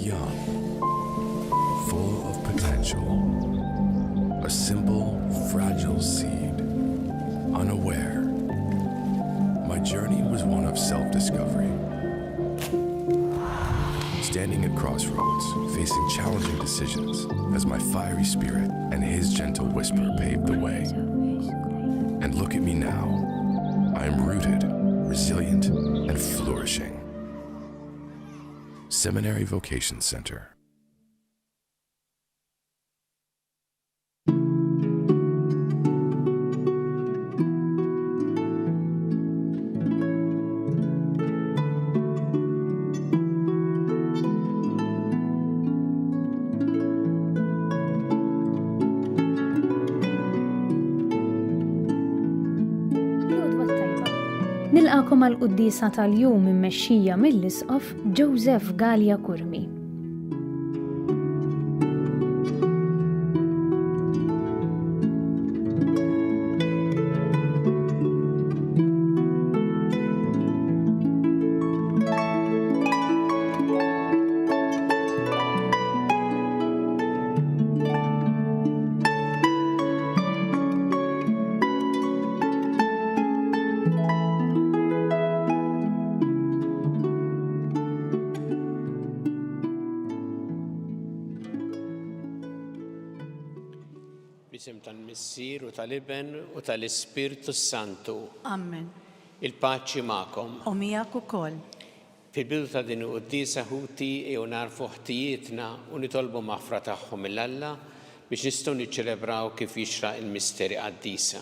young, full of potential, a simple, fragile seed, unaware. My journey was one of self-discovery. Standing at crossroads, facing challenging decisions, as my fiery spirit and his gentle whisper paved the way. And look at me now. I am rooted, resilient, and flourishing. Seminary Vocation Center. Nilqakom għal-quddisa tal-jum immexxija mill-Isqof Joseph Gallia Kurmi. Bisem tal-Missier u tal-Iben u tal-Ispirtu Santu. Amen. Il-paċi ma'kom. U miegħek ukoll. Fil-bidu ta' din il-quddisa ħuti u narfu ħtijietna u nitolbu maħfra tagħhom mill-Alla biex nistgħu niċċelebraw kif jixraq il-misteri qaddisa.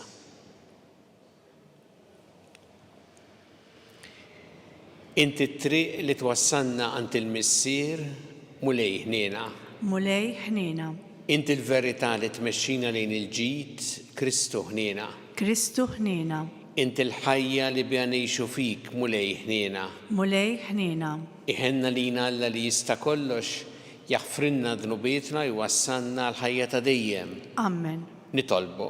Inti t-triq li twassalna għand il-Missier mulej ħniena. Mulej ħniena. Inti l-verità li tmexxina lejn il-ġid, Kristu ħniena. Kristu ħniena. Inti l-ħajja li biha ngħixu fik mulej ħniena. Mulej ħniena. Iħenna lina Alla li jista' kollox jaħfrinna dnubietna jwassalna l-ħajja ta' dejjem. Amen. Nitolbu.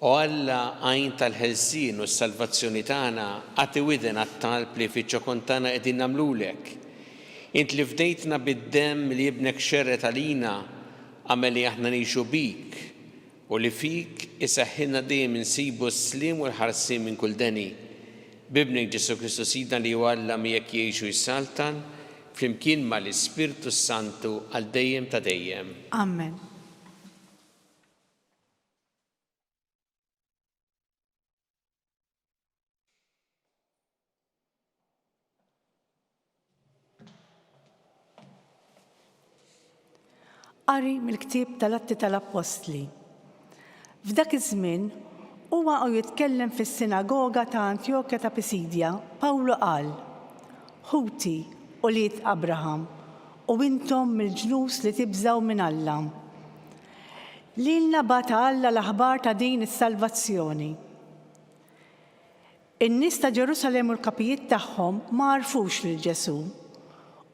O Alla għajn tal-ħelsien u s-salvazzjoni tagħna għati widen għat-talb li fiċ-ċokon tagħna qegħdin nagħmlulek. Int li fdejtna bid-demm li jibnek xerret għalina għamel li aħna nixu bik u li fik isaħħilna dejjem insibu s-slim u l-ħarsim minn kull deni. Bibnek Ġesu Kristu Sidna li Alla miegħek jgħixu jissaltan flimkien mal-Ispirtu Santu għal dejjem ta' dejjem. Amen. Qari mill-ktieb tal-Atti tal-Apostli. F'dak iż-żmien huwa jitkellem fis-sinagoga ta' Antjokja ta' Pisidja, Pawlu qal: Ħuti u lied Abraham u intom mill-ġnus li tibżgħu minn Alla. Lilna bata Alla l-aħbar ta' din is-salvazzjoni. In-nies ta' Ġerusalemm u l-kapijiet tagħhom ma għarfux lil Ġesu.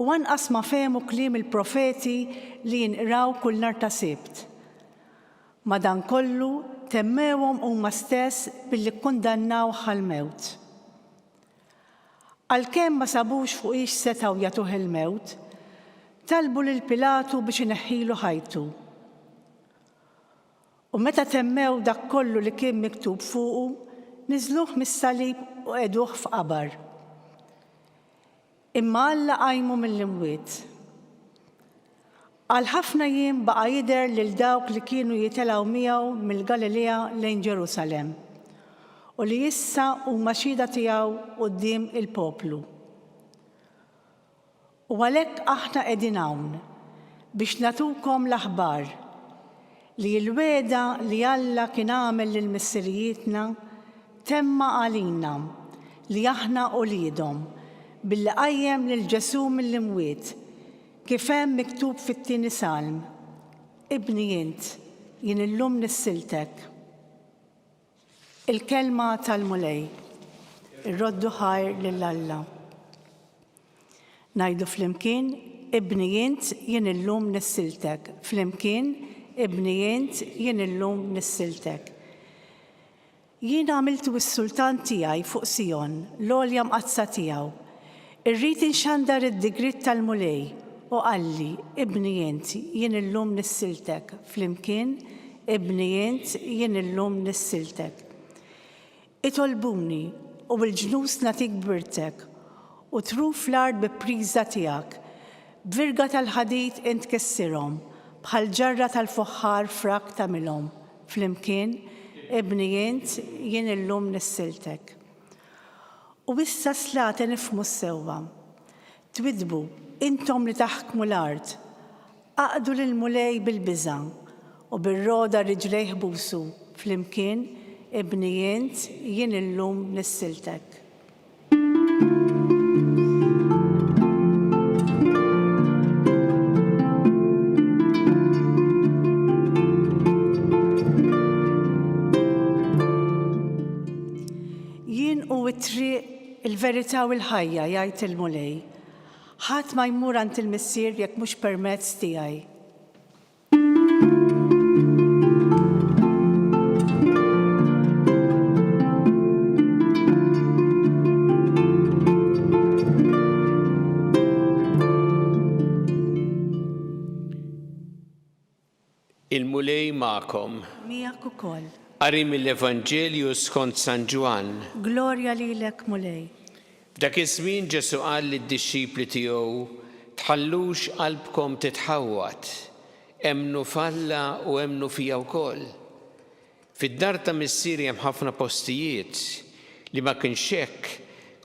U anqas ma fehmu kliem il-profeti li jinqraw kull nhar ta' Sibt. Madankollu temmewhom huma stess billi kkundannaw għall-mewt. Għalkemm ma sabux fuq ix setgħu jagħtuh il-mewt, talbu lil Pilatu biex ineħħilu ħajtu. U meta temmew dak kollu li kien miktub fuqu, niżluh mis-salib u qegħduh f'qabar. Imma Alla qajmu mill-imwiet. Għal ħafna jiem baqa' jidher lil dawk li kienu jitilgħu miegħu mill-Galilea lejn Ġerusalemm u li issa huma xhieda tiegħu quddiem il-poplu. U għalhekk aħna qegħdin hawn biex nagħtukom l-aħbar li l-wegħda li Alla kien għamel lil missirijietna temma għalina li aħna uliedhom billi qajjem lil Ġesu mill-imwiet kif hemm miktub fit-tieni Salm: Ibni int, jien illum nissiltek. Il-kelma tal-mulej, ir-roddu ħajr lil Alla. Ngħidu flimkien: Ibni int, jien illum nissiltek. Flimkien: Ibni int, jien illum nissiltek. Jien għamiltu s-sultan tiegħi fuq Sion, l-għolja mqazza tiegħu. Irrid inxandar id-digrit tal-mulej u qalli, ibni jent jien illum nissiltek, flimkien ibni jent jien illum nissiltek. Itolbuni u bil-ġnus natik birtek u truf l-ard bi-priża tiegħek, b'virga tal-ħadid int kessirhom, bħal ġarra tal-fuħħar frak tagħmilhom, flimkien ibni jent jien illum nissiltek. U issa slata nifhmu sewwa. Twidbu intom li taħkmu l-art, aqdu lil-mulej bil-biża' u bir-roda riġlejh busu, flimkien ibni jent jien illum nissiltek. Jien u t-triq il-verità u l-ħajja jgħid il-mulej. Ħadd ma jmur għand il-missier jekk mhux permezz tiegħi. Il-mulej ma'kom. Miegħek ukoll. Qari mill-Evanġelju skont San Ġwan. Glorja lilek mulej. F'dak iż-żmien Ġesu qal lid-dixxipli tiegħu tħallux qalbkom titħawwat, emnu falla u emnu fija wkoll. Fid-dar ta' missieri hemm ħafna postijiet li ma kienx hekk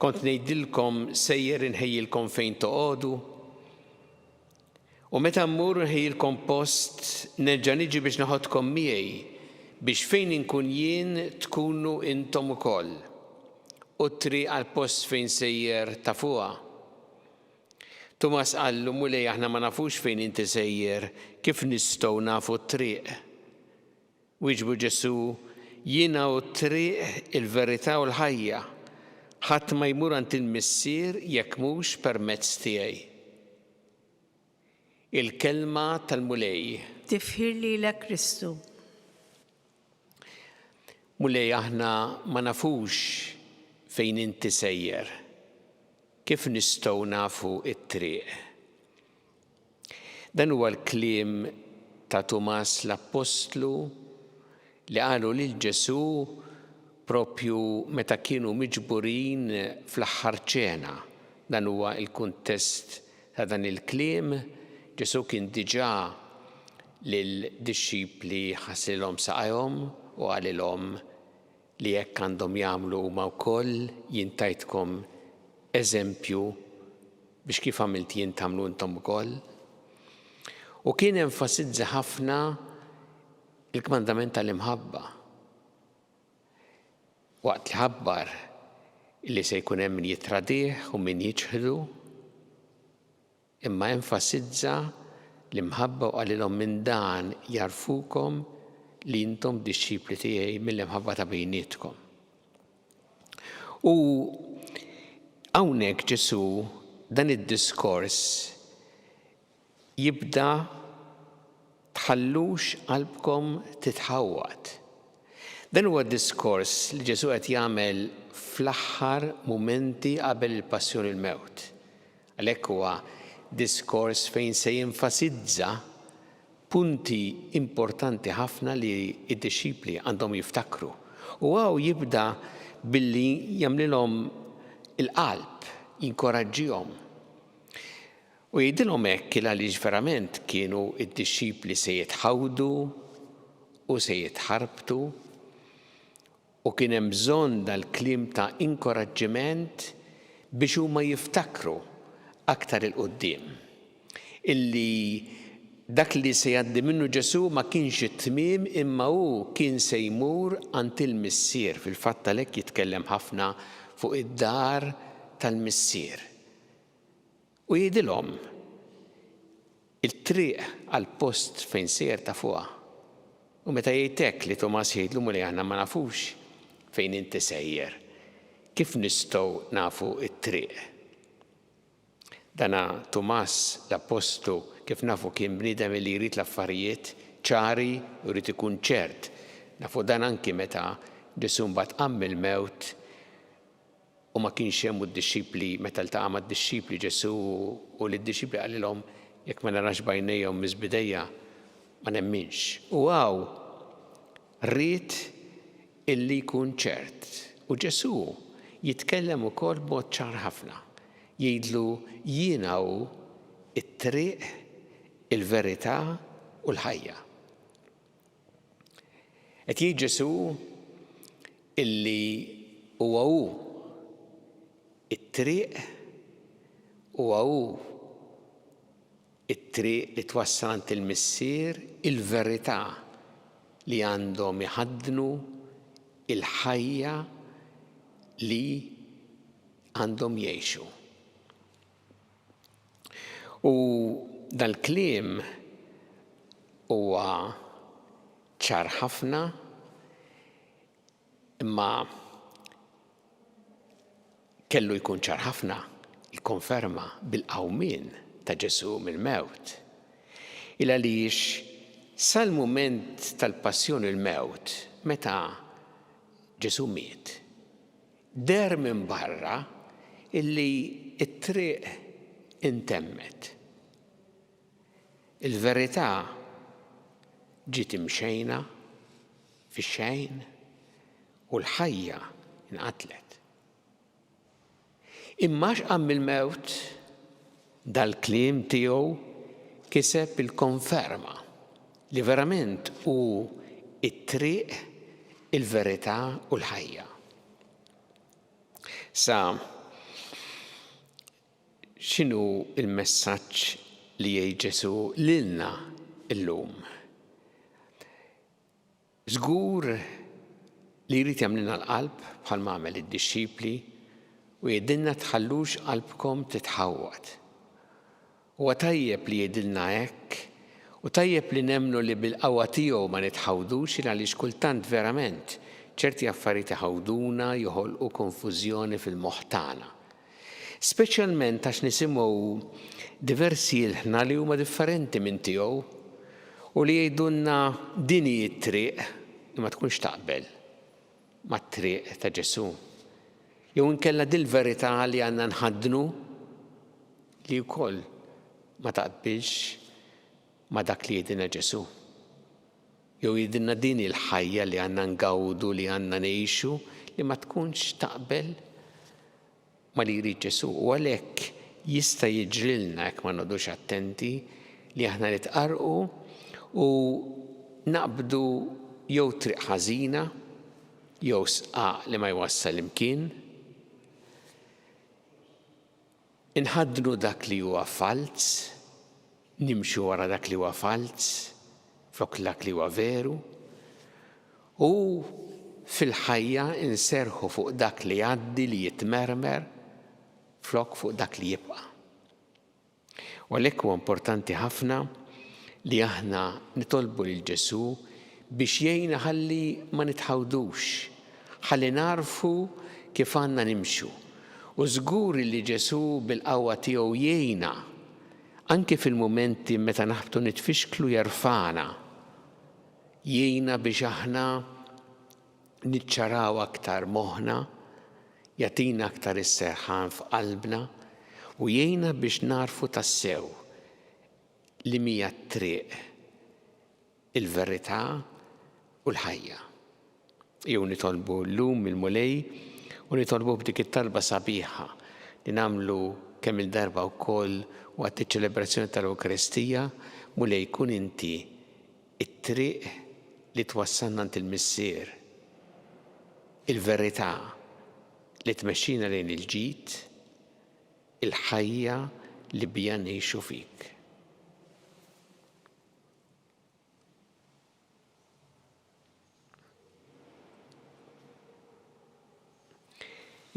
kont ngħidilkom sejjer inħejjilkom fejn toqgħodu. U meta mmur inħejjilkom post nerġa' niġi biex naħodkom miegħi biex fejn inkun jien tkunu intom ukoll. U triq għal post fejn sejjer ta' fuqha. Tumas qallu mulej aħna ma nafux fejn inti sejjer, kif nistgħu nafu t-triq? Wieġbu Ġesu, jiena u t-triq il-verità u l-ħajja. Ħadd ma jmur għand il-missier jekk mhux permezz tiegħi. Il-kelma tal-mulej. Tifħir lilek Kristu. Mulej aħna ma nafux fejn inti sejjer. Kif nistgħu nafu t-triq? Dan huwa l-kliem ta' Tumas l-Apostlu li qalu lil Ġesu propju meta kienu miġburin fl-aħħar ċena. Dan huwa l-kuntest ta' dan il-kliem. Ġesu kien diġà lil-dixxipli ħassilhom saqajhom u qalilhom li jekk għandhom jagħmlu huma wkoll jien tajtkom eżempju biex kif għamilt jien tagħmlu intom ukoll. U kien enfasizza ħafna il-kmandament tal-imħabba. Waqt li ħabbar li se jkun hemm min jitradih u min jiġħdu, imma enfasizza l-imħabba u qalilhom minn dan jarfukom li intom dixxipli tiegħi mill-imħabba ta' bejnietkom. U hawnhekk Ġesu dan id-diskors jibda tħallux qalbkom titħawwat. Dan huwa diskors li Ġesu qed jagħmel fl-aħħar mumenti qabel il-passjoni l-mewt. Għalhekk huwa diskors fejn se jenfasizza punti importanti ħafna li id-dixxipli għandhom jiftakru. U għaw jibda billi jagħmlilhom il-qalb, jinkoraġġihom. U jgħidilhom hekk għaliex verament kienu id-dixxipli se jitħawdu u se jitħarbtu u kien hemm bżonn dal-kliem ta' inkoraġġiment biex huma jiftakru aktar il-qudiem. Illi dak li se jgħaddi minnu Ġesu ma kienx it-tmiem imma hu kien se jmur għand il-missier. Fil-fatt għalhekk jitkellem ħafna fuq id-dar tal-missier. U jgħidilhom il-triq għal post fejn sejjer ta' fuqha. U meta jgħidlek li Tomas jgħidlu li aħna ma nafux fejn inti sejjer, kif nistgħu nafu it-triq? Dana Tomas l-Apostlu kif nafu kien bniedem li jrid l-affarijiet ċari u jrid ikun ċert. Nafu dan anki meta Ġesu mbagħad qam mill-mewt u ma kienx hemm d-disċipli meta ltaqa' mad-disċipli Ġesu u lid-disċipli qalilhom jekk ma narax b'għajnejhom miżbidejja ma nemminx. U rrid illi jkun ċert. U Ġesu jitkellem ukoll b'mod ċar ħafna. Jgħidlu jiena hu it-triq, il-verità u l-ħajja. Qed jgħid Ġesu illi huwa hu it-triq, huwa hu it-triq li twassal għand il-Missier, il-verità li għandhom iħaddnu il-ħajja li għandhom jgħixu. U dal-kliem huwa ċar ħafna, imma kellu jkun ċar ħafna, jikkonferma bil-qawmien ta' Ġesu mill-mewt. Il għaliex sal-mument tal-passjoni l-mewt, meta Ġesu miet, der minn barra illi it-triq intemmet. Il-verità ġiet imxejna fix-xejn u l-ħajja inqatlet. Imma x'qam il-mewt dal-kliem tiegħu kiseb il-konferma li verament hu it-triq, il-verità u l-ħajja. Sa x'inhu il-messaġġ li jgħid Ġesu lilna llum? Żgur li jrid jagħmlilna l-qalb bħalma għamel id-disċipli u jgħidilna tħallux qalbkom titħawwad. Huwa tajjeb li jgħidilna hekk u tajjeb li nemmnu li bil-qawwa tiegħu ma nitħawdux għaliex kultant verament ċerti affarijiet iħawduna joħolqu konfużjoni fil-moħħ tagħna. Speċjalment għax nisimgħu diversi ilħna li huma differenti minn tiegħu u li jgħidulna din hi t-triq li ma tkunx taqbel mat-triq ta' Ġesu. Jew inkella dil-verità li għandna nħaddnu li wkoll ma taqbilx ma dak li jgħidilna Ġesu. Jew jgħidilna din il-ħajja li għandna ngawdu li għandna ngħixu li ma tkunx taqbel ma li jrid Ġesu. U għalhekk jista' jiġrilna jekk ma nqogħdux attenti li aħna nitqarqu u naqbdu jew triq ħażina jew sqaq li ma jwassal imkien. Inħaddnu dak li huwa fals, nimxu wara dak li huwa fals, flok dak li huwa veru, u fil-ħajja inserħu fuq dak li jgħaddi li jitmermer, flok fuq dak li jibqa'. U għalhekk huwa importanti ħafna li aħna nitolbu lil Ġesu biex jgħinna ħalli ma nitħawdux, ħalli narfu kif għandna nimxu. U żgur li Ġesu bil-qawwa tiegħu jgħinna anke fil-mumenti meta naħbtu nitfixklu jerfana, jgħinna biex aħna niċċaraw aktar moħħna, jagħtina aktar is-serħan f'qalbna u jgħinna biex narfu tassew li mija t-triq, il-verità u l-ħajja. Jew nitolbu llum il-mulej u nitolbu b'dik it-talba sabiħa li nagħmlu kemm il-darba wkoll waqt iċ-ċelebrazzjoni tal-Ewkaristija mulej kun inti it-triq li twassalna għand il-Missier, il-verità li tmexxina lejn il-ġid, il-ħajja li bija ngħixu fik.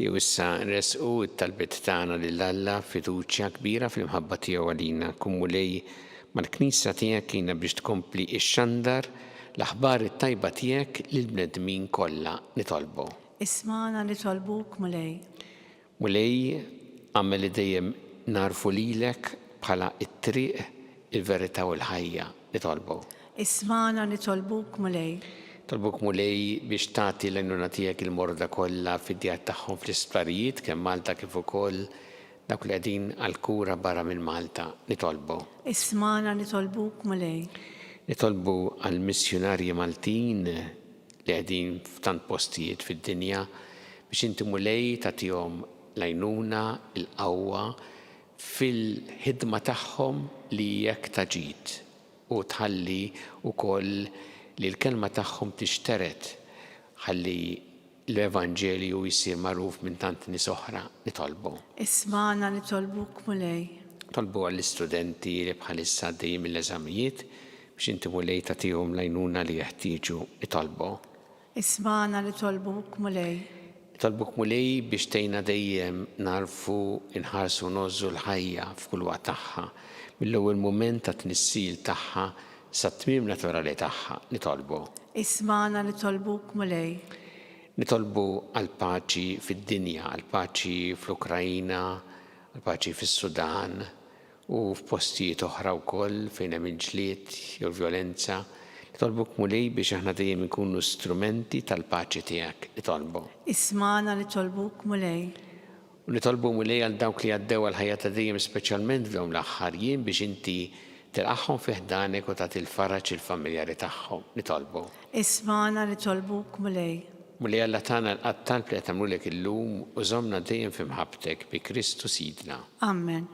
Jew issa nresqu t-talbiet tagħna lil Alla fiduċja kbira fil-mħabba tiegħu għalina. Kun mulej mal-Knisja tiegħek jiena biex tkompli x-xandar l-aħbar it-tajba tiegħek lill-bnedmin kollha nitolbu. Ismana nitolbuk mulej. Mulej għamel li dejjem narfu lilek bħala it-triq, il-verità u l-ħajja nitolbu. Ismana nitolbuk mulej. Tolbuk mulej biex tagħti l-għajnuna tiegħek il-morda kollha fid-dijat tagħhom fl-isptarijiet kemm Malta kif ukoll dawk li qegħdin għall-kura barra minn Malta. Nitolbu. Ismana nitolbuk mulej. Nitolbu għall-missjonarji Maltin li qegħdin f'tant postijiet fid-dinja biex inti mulej tagħtihom l-għajnuna, il-qawwa fil-ħidma tagħhom li jekk taġid u tħalli wkoll li l-kelma tagħhom tixteret ħalli l-Evanġelju jsir magħruf minn tant nies oħra. Nitolbu. Ismana nitolbuk mulej. Tolbu għall-istudenti li bħalissa għaddejjin mill-eżamijiet biex inti mulej tagħtihom l-għajnuna li jeħtieġu. Nitolbu. Ismana nitolbuk mulej. Nitolbuk mulej biex tgħinna dejjem narfu inħarsu nożżu l-ħajja f'kull waqt tagħha mill-ewwel mument ta' tnissil tagħha sa tmiem naturali tagħha. Nitolbu. Ismana nitolbuk mulej. Nitolbu għal-paċi fid-dinja, għal-paċi fl-Ukrajina, għal-paċi fis-Sudan u f'postijiet oħra wkoll fejn hemm il-ġlied jew violenza. Nitolbuk mulej biex aħna dejjem ikunu strumenti tal-paċi tiegħek. Nitolbu. Ismana nitolbuk mulej. U nitolbu mulej għal dawk li għaddew għal-ħajja ta' dejjem speċjalment f'dawn l-aħħar jiem biex inti tilqaħħom fi ħdanek u tagħti l-faraġ il-familjari tagħhom. Nitolbu. Ismana nitolbuk mulej. Mulej Alla tagħna l-qattal li qed tagħmlulek illum u żommna dejjem fi mħabbtek bi Kristu Sidna. Amen.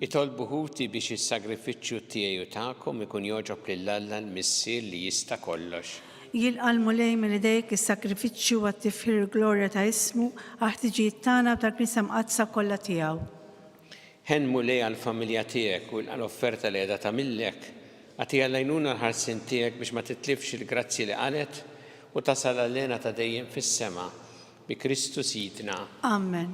Itolbu ħuti biex is-sagrifiċċju tiegħi u tagħkom ikun jogħġob lill-Alla l-Missier li jista' kollox. Jilqa' mulej minn idejk is-sakrifiċċju għat-tifħir glorja ta' ismu għaħtiġijiet tagħna tal-Knisja mqaddsa kollha tiegħu. Ħen mulej għall-familja tiegħek u l-offerta li qiegħda tagħmillek għatija l-għajnuna l-ħarsien tiegħek biex ma titlifx il-grazzi li qalet u tasal għallena ta' dejjem fis-sema bi Kristu Sidna. Amen.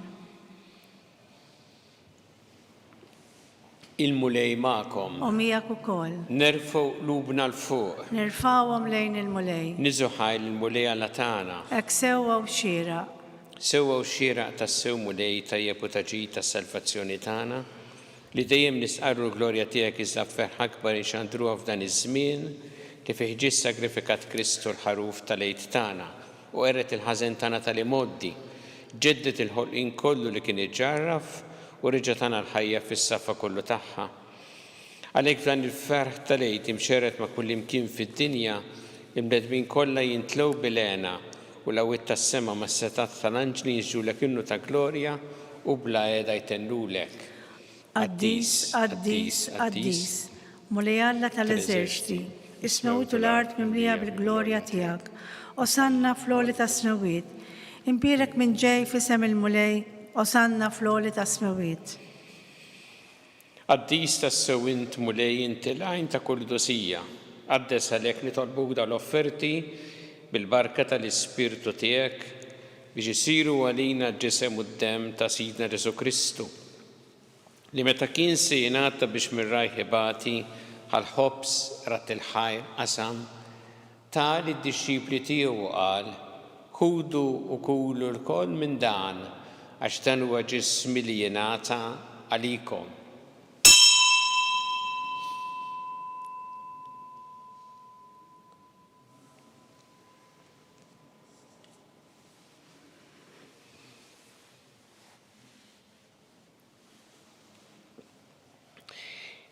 Il-mulej magħkom. U miegħek ukoll. Nerfgħu qlubna l-fuq. Nirfgħuhom lejn il-mulej. Niżu ħajl il-mulej Alla tagħna. Hekk sewwa u xieraq. Sewwa u xieraq tas-sew mulej tajjeb u taġid tas-salvazzjoni tagħna li dejjem nisqarru l-glorja tiegħek iżda ferħ akbar inxandruha f'dan iż-żmien li fih ġie sagrifikat Kristu l-ħaruf tal-għid tagħna u qerret il-ħażen tagħna tal-imoddi, ġeddet il-ħolqien kollu li kien iġġarraf u reġa' tagħna l-ħajja fis-safa kollu tagħha. Għalhekk f'dan il-ferħ tal-għid imxerret ma' kull imkien fid-dinja il-bnedmin kollha jintlew bil-għena u l-għawit tas-sema mas-setat tal-anġli jiġġulek innu ta' glorja u bla qiegħda jtennulek. Qaddis, qaddis, qaddis, mulej Alla tal-eżerċiti, ismewtu l-art mimlija bil-glorja tiegħek. Osanna fl-għoli ta' snewiet, impirek minn ġej f'isem il-mulej, osanna fl-għoli ta' snewiet. Qaddis tas-sewint mulej inti l-għajn ta' kull dosija, għaddes għalhekk nitolbuk dal-offerti bil-barka tal-Ispirtu tiegħek biex isiru għalina ġisem u d-dem ta' Sidna Ġesu Kristu li meta kien se jingħata biex mir-rajħ ibati għall-ħobs rat il-ħajr qasam tal id-dixxipli tiegħu qal ħudu u kulu l-koll minn dan għax dan huwa ġismi li jingħata għalikom.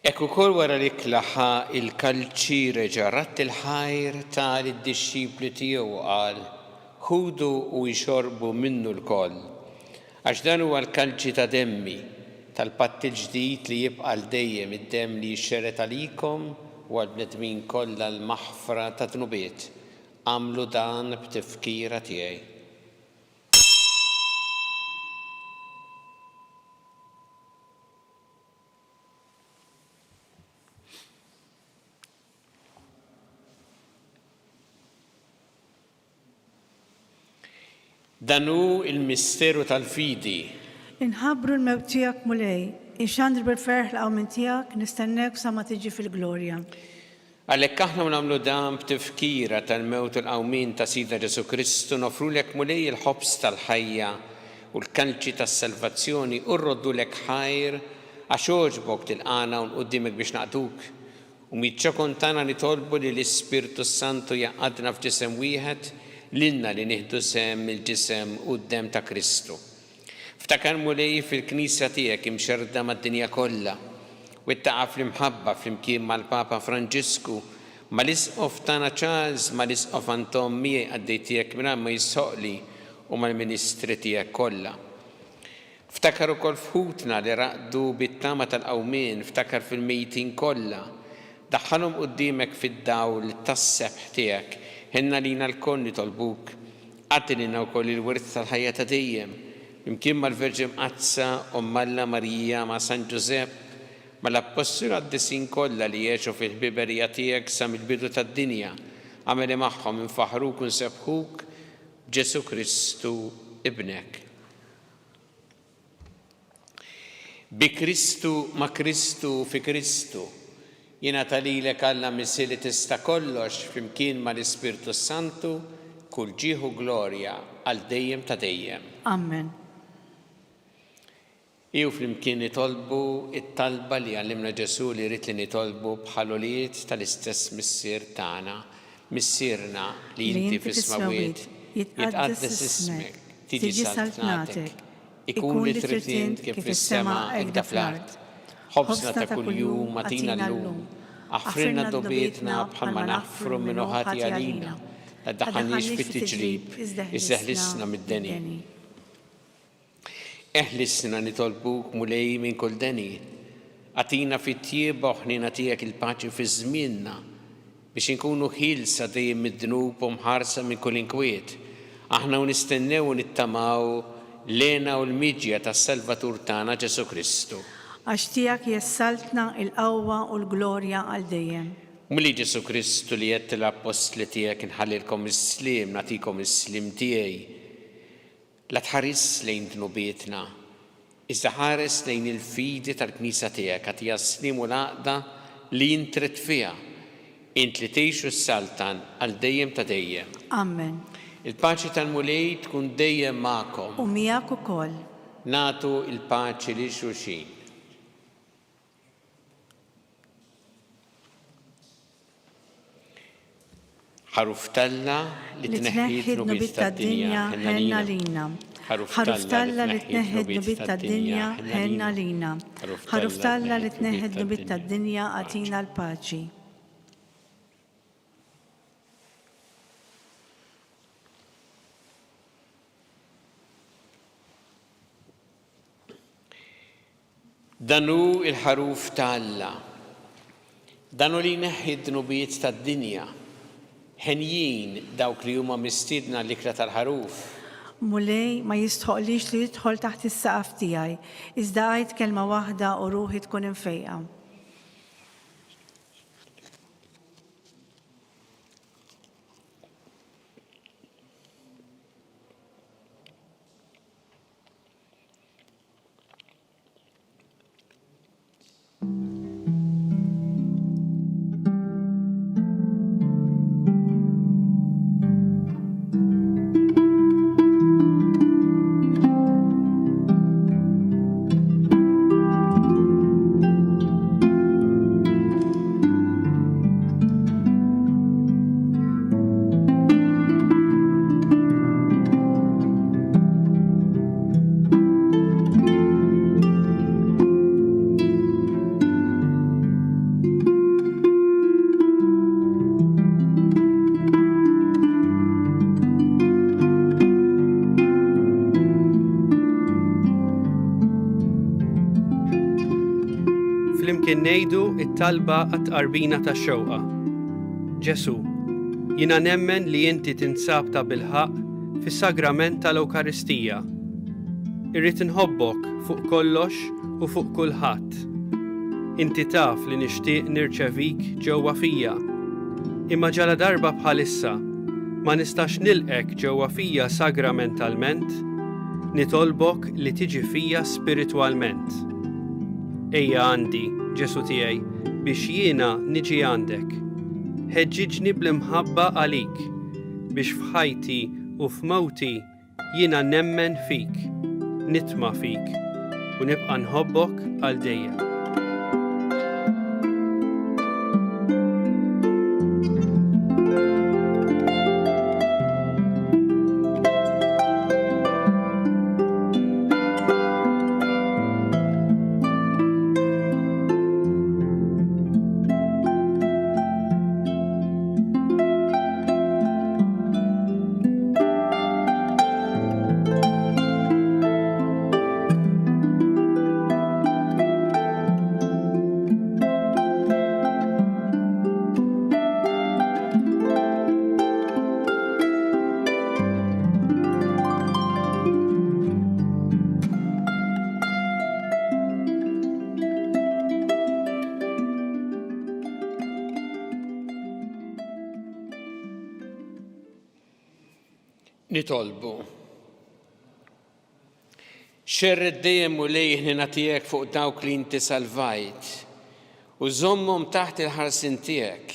Ek ukoll wara li klaħa il-kalċi reġa' ratt il-ħajr tal-disċipli tiegħu u qal: ħudu u jxorbu minnu l-koll, għax dan huwa l-kalċi ta' demmi tal-patt il-ġdid li jibqa' l dejjem id-demm li jxxerret għalikom u għall-bnedmin kollha l-maħfra ta' dnubiet. Għamlu dan b'tifkira tiegħi. Dan hu il-misteru tal-fidi. Inħabbru l-mewt tiegħek mulej, inxandru bil-ferħ l-qawmin tiegħek, nistennek sa ma tiġi fil-glorja. Għalhekk aħna nagħmlu dan b'tifkira tal-mewt u l-qawmin ta' Sidna Ġesu Kristu nofrulek mulej il-ħobs tal-ħajja u l-kalċi tas-salvazzjoni u rroddulek ħajr għax ogħġbok tilqana u nquddimek biex naqduk. U miċ-ċokon tagħna nitolbu li l-Ispirtu Santu jaqgħadna f'ġisem wieħed lilna li nieħdu sem il-ġisem u d-dem ta' Kristu. Ftakar mulej fil-Knisja tiegħek imxerda mad-dinja kollha u ittaqa' fl-imħabba flimkien mal-Papa Franġisku, mal-Isqof tagħna Charles, mal-Isqof Anton miegħi għaddej tiegħek mingħajr ma jissoqli u mal-Ministri tiegħek kollha. Ftakar ukoll fħutna li raqdu bit-tama tal-qawmien, ftakar fil-mejtin kollha. Daħħalhom quddiemek fid-dawl tas-sebħ tiegħek. Ħenna lina l-koll nitolbuk, għaddilina wkoll il-wirt tal-ħajja ta' dejjem, imkien mal-Verġin Qazza u Malla Marija ma' San Ġusepp, mal-Apostoli għaddisin kollha li jgħixu fil-ħbiberija tiegħek sa mill-bidu tad-dinja, għameli magħhom infaħruk u nsebħuk Ġesu Kristu ibnek. Bi Kristu ma' Kristu fi Kristu. Jiena talilek Alla missi li tista' kollox flimkien mal-Ispirtu Santu kull ġieħu glorja għal dejjem ta' dejjem. Amen. Jew flimkien nitolbu it-talba li għallimna Ġesu li rrid li nitolbu bħal-uliet tal-istess missier tagħna, missierna li inti fis-smawiet jitqaddes ismek, tiġi saltnatek, ikun li trid kif fis-sema hekk da fl-art. ħobsna ta' kuljum atina llum, aħfrilna dobietna bħalma naħfru minn ħati għalina, la ddaħħalniex fit-tiġrib, iżdeħlisna mid-deni. Eħlisna nitolbuk mulej minn kull deni, għatina fit-tjieba ħnina tiegħek il-paċi fi żmienna biex inkunu ħilsa dejjem mid-dnub u mħarsa minn kull inkwiet. Aħna nistennew u nittamaw lena u l-miġja tas-Salvatur tagħna Ġesu Kristu. Għax tiegħek jessaltna il-qawwa u l-glorja għal dejjem. Muli Ġesu Kristu li jett l-apostli tiegħek inħallilkom is-slim, nagħtikom is-slim tiegħi. La tħares lejn dnubietna, iżda ħares lejn il-fidi tal-Knisja tiegħek għatija slim u l-għaqda li jintret fiha. Int li tgħixu s-saltan għal dejjem ta' dejjem. Amen. Il-paċi tal-mulej tkun dejjem magħkom. U miegħek ukoll. Nagħtu il-paċi lil xulxin. ħaruf talla li tneħħid nubiet tad-dinja ħenna lina. Ħaruf talla li tneħħid nubiet tad-dinja ħenna lina. Ħaruf talla li tneħħid nubiet tad-dinja għatina l-paċi. Danu il-ħaruf talla. Danu li neħħid nubiet tad-dinja. Ħenjin dawk li huma mistiedna l-ikra tal-ħaruf. Mulej ma jistħoqlix li jidħol taħt is-saqaf tiegħi, iżda għid kelma waħda u ruħi tkun imfejqa. kien ngħidu it-talba għat-qarbina tax-xewqa. Ġesu, jiena nemmen li inti tinsab ta' bilħaq fis-sagrament tal-Ewkaristija. Irrid inħobbok fuq kollox u fuq kulħadd. Inti taf li nixtieq nirċevik ġewwa fija. Imma ġala darba bħalissa ma nistax nilqek ġewwa fija sagramentalment, nitolbok li tiġi fija spiritwalment. Ejja għandi, Ġesu tiegħi, biex jiena niġi għandek. Ħeġġiġni bl-imħabba għalik, biex f'ħajti u f'mewti jiena nemmen fik, nitma' fik u nibqa' nħobbok għal dejjem. Nitolbu. Xerred dejjem u lejh nagħtijek fuq dawk li inti salvajt u żommhom taħt il-ħarsin tiegħek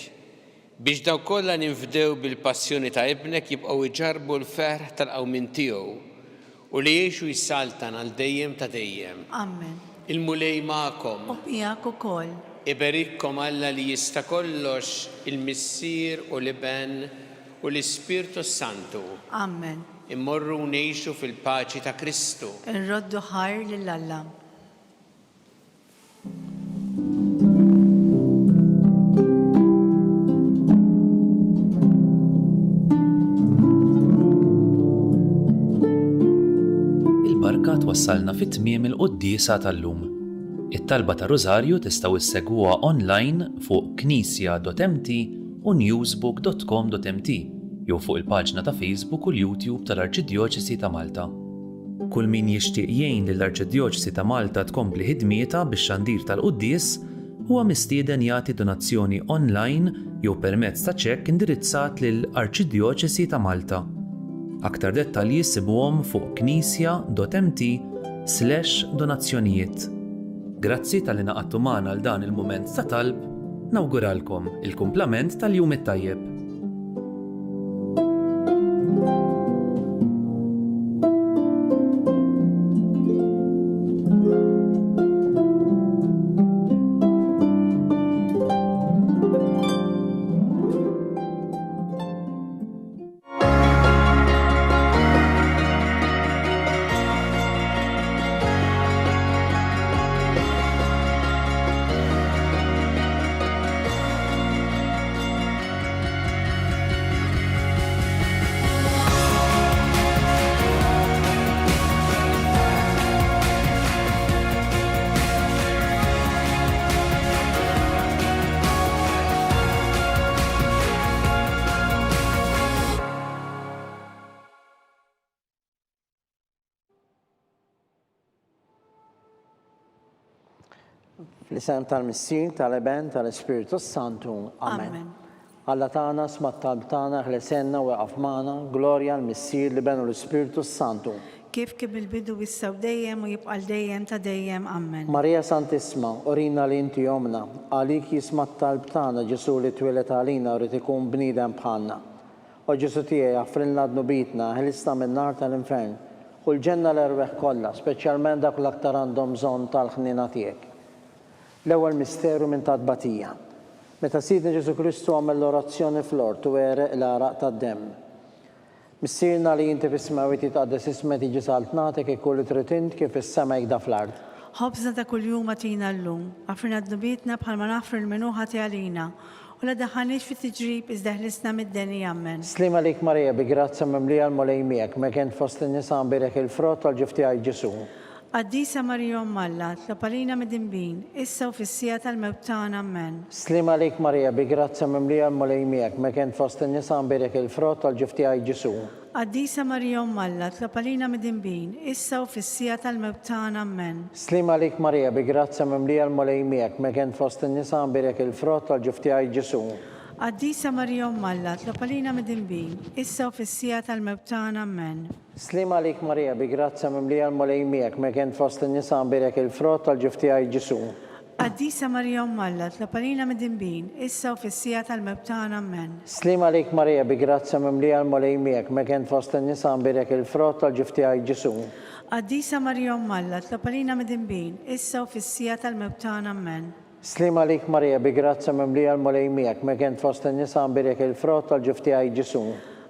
biex dawk kollha ninfdew bil-passjoni ta' ibnek jibqgħu iġarbu l-ferħ tal-qawmin tiegħu u li jgħixu jissaltan għal dejjem ta' dejjem. Amen. Il-mulej magħkom. U miegħek ukoll. Iberikkom Alla li jista' kollox il-Missier u l-Iben u l-Ispirtu Santu. Amen. Immorru ngħixu fil-paċi ta' Kristu. Nroddu ħajr lil Alla. Il-barka twassalna fit-tmiem il-qudiesa tal-lum. It-talba ta' Rożarju tistgħu issegwuha online fuq knisja.mt u newsbook.com.mt jew fuq il-paġna ta' Facebook u l-YouTube tal-Arċidjoċesi ta' Malta. Kull min jixtieq jgħin lill-Arċidjoċesi ta' Malta tkompli ħidmietha bix-xandir tal-quddies huwa mistieden jagħti donazzjoni online jew permezz ta' ċekk indirizzat lill-Arċidjoċesi ta' Malta. Aktar dettalji ssibuhom fuq knisja.mt/donazzjonijiet. Grazzi tal-li naqadtu magħna għal dan il-mument ta' talb. Nawguralkom il-kumplament tal-jum it-tajjeb. Fl-isem tal-Missier, tal-Iben, tal-Ispiritu Santu. Amen. Alla tagħna smat-talb tagħna ħlesenna u waqaf magħna, glorja l-Missier, l-Iben u l-Ispiritu Santu. Kif bil-bidu wissaw dejjem u jibqa' dejjem ta' dejjem. Amen. Marija Santisma, orina li inti jomna, għalik jismat-talb tagħna Ġesu li twilet għalina u rid ikun bniedem bħalna. O Ġesu tiegħi għafrinna d-nubitna, ħilista min-nar tal-infern, u l-ġenna l-erweħ kollha, speċjalment dak l-aktar għandhom bżonn tal-ħnina tiegħek. L-ewwel misteru minn tadbatija. Meta Sidna Ġesu Kristu għamel l-orazzjoni fl-ort u għereq l-araq tad-demm. Missierna li inti fis-smawi titqaddes ismek tiġi saltnatek ikun li trid int kif is-sema jgħid fl-ard. Ħobżna ta' kuljum għatina llum, għafrina d-nubitna bħalma nafru l-menuħa għalina, u la daħħanix fit tiġrib iżda ħlisna mid-deni. Amen. Slima lik Marija bi grazza mimlija l-mulej miegħek, mekent fost in-nisa nbirek il-frott tal-ġifti għaj Ġesu. Qaddisa Marija Umm Alla, tlopalina mid-dinbin, issa u fis-sija tal-mewt tagħna. Amen. Slima għalik Marija, bi grazza mimlija l-mulej miegħek, mekent fost in-nisa nbirek il-frott tal-ġuf tiegħi Ġesu. Qaddisa Marija Umm Alla, tlopalina mid-dinbin, issa u fis-sija tal-mewt tagħna. Amen. Slima għalik Marija, bi grazza mimlija l-mulej miegħek, mekent fost in-nisa nbirek il-frott tal-ġuf tiegħi Ġesu. Qaddisa Marija Umm Alla, tlopalina mid-dinbin, issa u fis-sija tal-mewt tagħna. Amen. Slima għalik Marija, bi grazza mimlija l-mulej miegħek, mekent fost in-nisa nbirek il-frott tal-ġuf tiegħi Ġesu. Qaddisa Marija Umm Alla, tlopalina mid-dinbin, issa u fis-sija tal-mewt tagħna. Amen. Slima għalik Marija, bi grazza mimlija l-mulej miegħek, mekent fost in-nisa nbirek il-frott tal-ġuf tiegħi Ġesu. Qaddisa Marija Umm Alla, tlopalina mid-dinbin, issa u fis-sija tal-mewt tagħna. Amen. Slima għalik Marija, bi grazza mimlija l-mulej miegħek, mekent fost in-nisa nbirek il-frott tal-ġuf tiegħi Ġesu.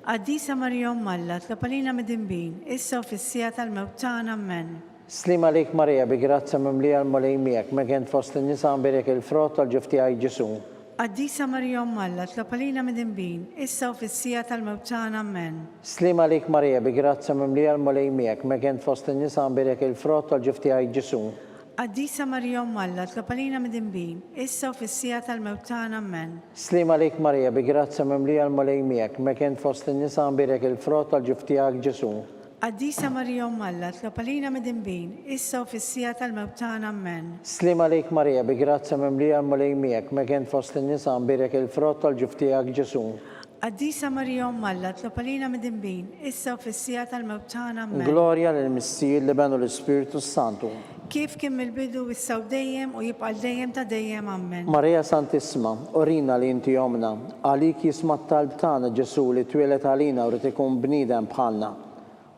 Qaddisa Marija Umm Alla, tlopalina mid-dinbin, issa u fis-sija tal-mewt tagħna. Amen. Slima għalik Marija, bi grazza mimlija l-mulej miegħek, mekent fost in-nisa nbirek il-frott tal-ġuf tiegħi Ġesu. Qaddisa Marija Umm Alla, tlopalina mid-dinbin, issa u fis-sija tal-mewt tagħna. Amen. Slima għalik Marija, bi grazza mimlija l-mulej miegħek, mekent fost in-nisa nbirek il-frott tal-ġuf tiegħi Ġesu. Qaddisa Marija Umm Alla, tlopalina mid-dinbin, issa u fis-sija tal-mewt tagħna. Amen. Slima għalik Marija, bi grazza mimlija l-mulej miegħek, mekent fost in-nisa nbirek il-frott tal-ġuf tiegħi Ġesu. Qaddisa Marija Umm Alla, tlopalina mid-dinbin, issa u fis-sija tal-mewt tagħna. Amen. Slima għalik Marija, bi grazza mimlija l-mulej miegħek, mekent fost in-nisa nbirek il-frott tal-ġuf tiegħi Ġesu. Qaddisa Marija Umm Alla, tlopalina mid-dinbin, issa u fis-sija tal-mewt tagħna. Amen. Glorja lill-Missier li benu l-Ispiritu Santu. Kif kien mill-bidu issa u dejjem u jibqa' dejjem ta' dejjem. Amen. Marija Santissima, orina li inti omna, għalik jisma' t-talb tagħna Ġesu li twilet għalina u rid ikun bniedem bħalna.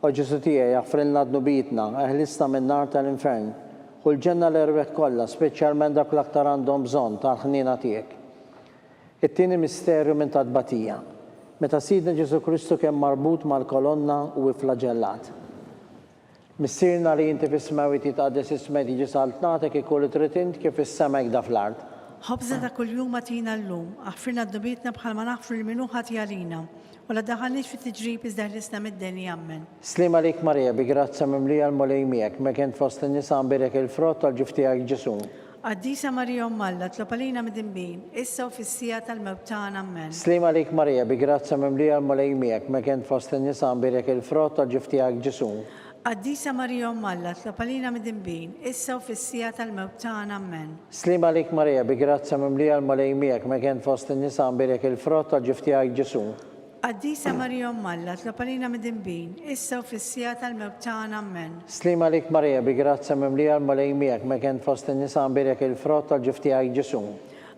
O Ġesu tiegħi jaffrilna dnubitna, eħlista min-nar tal-infern, u l-ġenna l-erbeħ kollha, speċjalment dak l-aktar għandhom bżonn tal-ħnina tiegħek. It-tieni misterju minn tadbatija, meta Sidna Ġesu Kristu kien marbut mal-kolonna u flagellat. Missirna li inti fis-smawi titqaddes ismek jiġi saltnatek ikun trid int kif is-semek da fl-ard. Ħobża ta' kuljum atina llum, aħfirna d-dubitna bħalma naħfru l-minu ħati għalina, u la daħalniex fit-tiġrib iżda ħlisna mid-denja. Amen. Slima għalik Marija, bi grazza mimlija l-mulej miegħek, mekent fost in-nisa nbirek il-frott tal-ġuf tiegħi Ġesu. Qaddisa Marija Umm Alla, tlopalina mid-dinbin, issa u fis-sija tal-mewt tagħna. Amen. Slima għalik Marija, bi grazza mimlija l-mulej miegħek, mekent fost in-nisa nbirek il-frott tal-ġuf tiegħi Ġesu. Qaddisa Marija Umm Alla, tlopalina mid-dinbin, issa u fis-sija tal-mewt tagħna. Amen. Slima għalik Marija, bi grazza mimlija l-mulej miegħek, mekent fost in-nisa nbirek il-frott tal-ġuf tiegħi Ġesu. Qaddisa Marija Umm Alla, tlopalina mid-dinbin, issa u fis-sija tal-mewt tagħna. Amen. Slima għalik Marija, bi grazza mimlija l-mulej miegħek, mekent fost in-nisa nbirek il-frott tal-ġuf tiegħi Ġesu.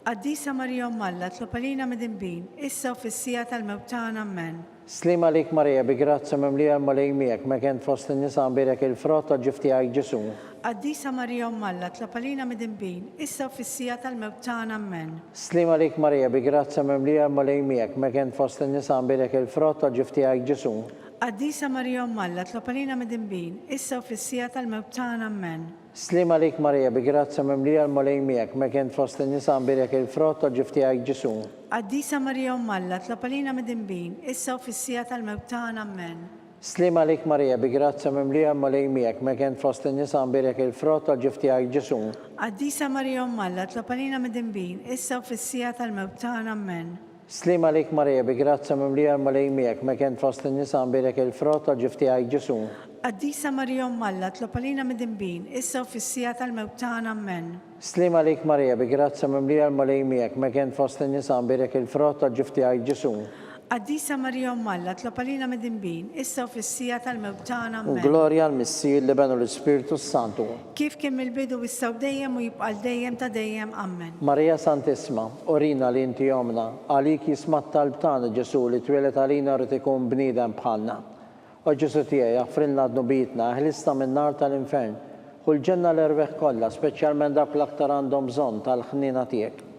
Qaddisa Marija Umm Alla, tlopalina mid-dinbin, issa u fis-sija tal-mewt tagħna. Amen. Slima għalik Marija, bi grazza mimlija l-mulej miegħek, mekent fost in-nisa nbirek il-frott tal-ġuf tiegħi Ġesu. Qaddisa Marija Umm Alla, tlopalina mid-dinbin, issa u fis-sija tal-mewt tagħna. Amen. Slima għalik Marija, bi grazza mimlija l-mulej miegħek, mekent fost in-nisa nbirek il-frott tal-ġuf tiegħi Ġesu. Qaddisa Marija Umm Alla, tlopalina mid-dinbin, issa u fis-sija tal-mewt tagħna. Amen. Slima għalik Marija, bi grazza mimlija l-mulej miegħek, mekent fost in-nisa nbirek il-frott tal-ġuf tiegħi Ġesu. Qaddisa Marija Umm Alla, tlopalina mid-dinbin, issa u fis-sija tal-mewt tagħna. Amen. Slima għalik Marija, bi grazza mimlija l-mulej miegħek, mekent fost in-nisa nbirek il-frott tal-ġuf tiegħi Ġesu. Qaddisa Marija Umm Alla, tlopalina mid-dinbin, issa u fis-sija tal-mewt tagħna. Amen. Slima għalik Marija, bi grazza mimlija l-mulej miegħek, mekent fost in-nisa nbirek il-frott tal-ġuf tiegħi Ġesu. Qaddisa Marija Umm Alla, tlopalina mid-dinbin, issa u fis-sija tal-mewt tagħna. Amen. Slima għalik Marija, bi grazza mimlija l-mulej miegħek, mekent fost in-nisa nbirek il-frott tal-ġuf tiegħi Ġesu. Qaddisa Marija Umm Alla, tlopalina mid-dinbin, issa u fis-sija tal-mewt tagħna. Amen. Glorja l-Missier li benu l-Ispiritu Santu. Kif kien mill-bidu issa u dejjem u jibqa' dejjem ta' dejjem. Amen. Marija Santissima, orina li inti omna, għalik jisma' t-talb tagħna Ġesu li twilet għalina rid ikun bniedem bħalna. O Ġesu tiegħi jaffrilna dnubitna, eħlista min-nar tal-infern, u l-ġenna l-erbeħ kollha, speċjalment dak l-aktar għandhom bżonn tal-ħnina tiegħek.